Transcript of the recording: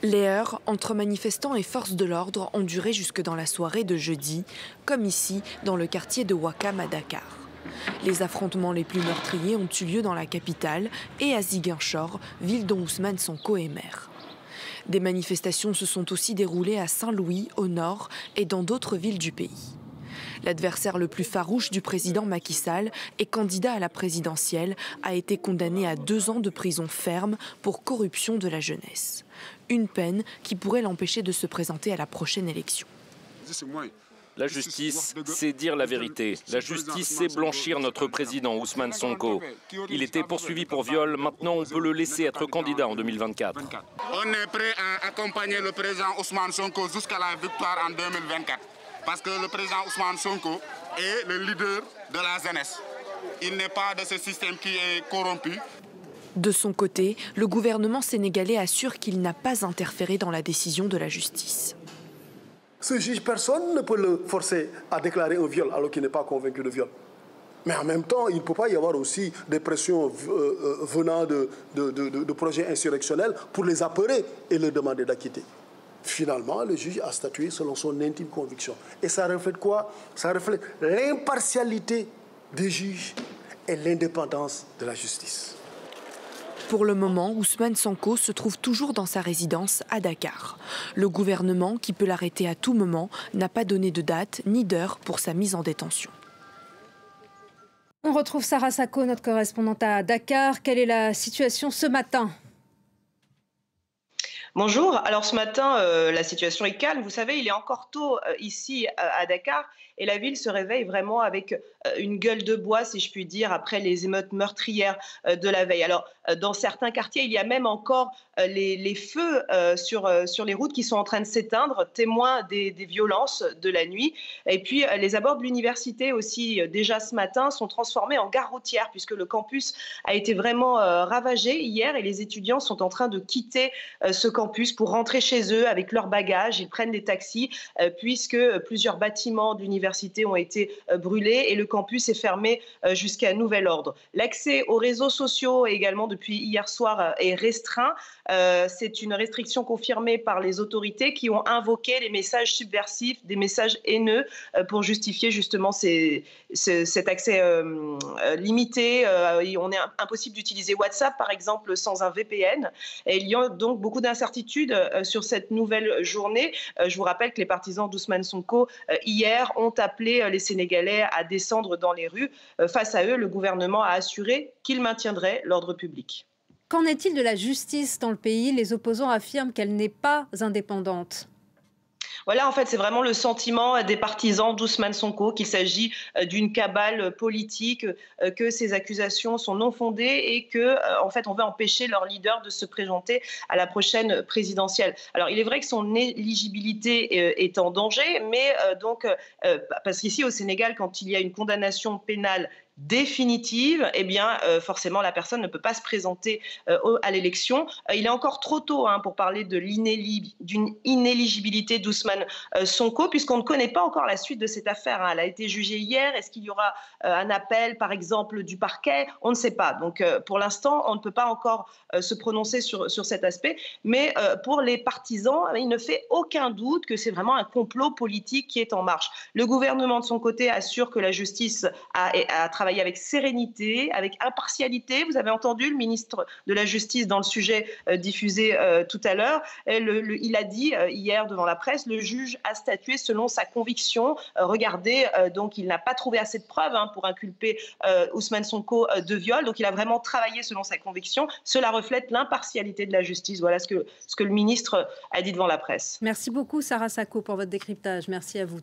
Les heurts entre manifestants et forces de l'ordre ont duré jusque dans la soirée de jeudi, comme ici, dans le quartier de Ouakam à Dakar. Les affrontements les plus meurtriers ont eu lieu dans la capitale et à Ziguinchor, ville dont Ousmane Sonko est maire. Des manifestations se sont aussi déroulées à Saint-Louis, au nord, et dans d'autres villes du pays. L'adversaire le plus farouche du président Macky Sall et candidat à la présidentielle a été condamné à 2 ans de prison ferme pour corruption de la jeunesse. Une peine qui pourrait l'empêcher de se présenter à la prochaine élection. La justice, c'est dire la vérité. La justice, c'est blanchir notre président Ousmane Sonko. Il était poursuivi pour viol, maintenant on peut le laisser être candidat en 2024. On est prêt à accompagner le président Ousmane Sonko jusqu'à la victoire en 2024. Parce que le président Ousmane Sonko est le leader de la jeunesse. Il n'est pas de ce système qui est corrompu. De son côté, le gouvernement sénégalais assure qu'il n'a pas interféré dans la décision de la justice. Ce juge, personne ne peut le forcer à déclarer un viol alors qu'il n'est pas convaincu de viol. Mais en même temps, il ne peut pas y avoir aussi des pressions venant de projets insurrectionnels pour les apeurer et leur demander d'acquitter. Finalement, le juge a statué selon son intime conviction. Et ça reflète quoi? Ça reflète l'impartialité des juges et l'indépendance de la justice. Pour le moment, Ousmane Sonko se trouve toujours dans sa résidence à Dakar. Le gouvernement, qui peut l'arrêter à tout moment, n'a pas donné de date ni d'heure pour sa mise en détention. On retrouve Sarah Sako, notre correspondante à Dakar. Quelle est la situation ce matin ? Bonjour, alors ce matin, la situation est calme. Vous savez, il est encore tôt ici à Dakar et la ville se réveille vraiment avec une gueule de bois, si je puis dire, après les émeutes meurtrières de la veille. Alors, dans certains quartiers, il y a même encore les feux sur les routes qui sont en train de s'éteindre, témoins des violences de la nuit. Et puis, les abords de l'université aussi, déjà ce matin, sont transformés en gare routière puisque le campus a été vraiment ravagé hier et les étudiants sont en train de quitter ce campus pour rentrer chez eux avec leurs bagages. Ils prennent des taxis puisque plusieurs bâtiments de l'université ont été brûlés et le campus est fermé jusqu'à nouvel ordre. L'accès aux réseaux sociaux également depuis hier soir est restreint. C'est une restriction confirmée par les autorités qui ont invoqué les messages subversifs, des messages haineux pour justifier justement cet accès limité. On est impossible d'utiliser WhatsApp par exemple sans un VPN. Et il y a donc beaucoup d'incertitudes sur cette nouvelle journée. Je vous rappelle que les partisans d'Ousmane Sonko hier ont appelé les Sénégalais à descendre dans les rues. Face à eux, le gouvernement a assuré qu'il maintiendrait l'ordre public. Qu'en est-il de la justice dans le pays? Les opposants affirment qu'elle n'est pas indépendante. Voilà, en fait, c'est vraiment le sentiment des partisans d'Ousmane Sonko qu'il s'agit d'une cabale politique, que ces accusations sont non fondées et que, en fait, on veut empêcher leur leader de se présenter à la prochaine présidentielle. Alors, il est vrai que son éligibilité est en danger, mais parce qu'ici au Sénégal, quand il y a une condamnation pénale définitive, eh bien, forcément, la personne ne peut pas se présenter à l'élection. Il est encore trop tôt pour parler d'une inéligibilité d'Ousmane Sonko, puisqu'on ne connaît pas encore la suite de cette affaire. Elle a été jugée hier. Est-ce qu'il y aura un appel, par exemple, du parquet? On ne sait pas. Donc, pour l'instant, on ne peut pas encore se prononcer sur cet aspect. Mais pour les partisans, il ne fait aucun doute que c'est vraiment un complot politique qui est en marche. Le gouvernement, de son côté, assure que la justice a travaillé avec sérénité, avec impartialité. Vous avez entendu le ministre de la Justice dans le sujet diffusé tout à l'heure. Il a dit hier devant la presse, le juge a statué selon sa conviction. Regardez, donc il n'a pas trouvé assez de preuves pour inculper Ousmane Sonko de viol. Donc il a vraiment travaillé selon sa conviction. Cela reflète l'impartialité de la justice. Voilà ce que le ministre a dit devant la presse. Merci beaucoup Sarah Sako pour votre décryptage. Merci à vous.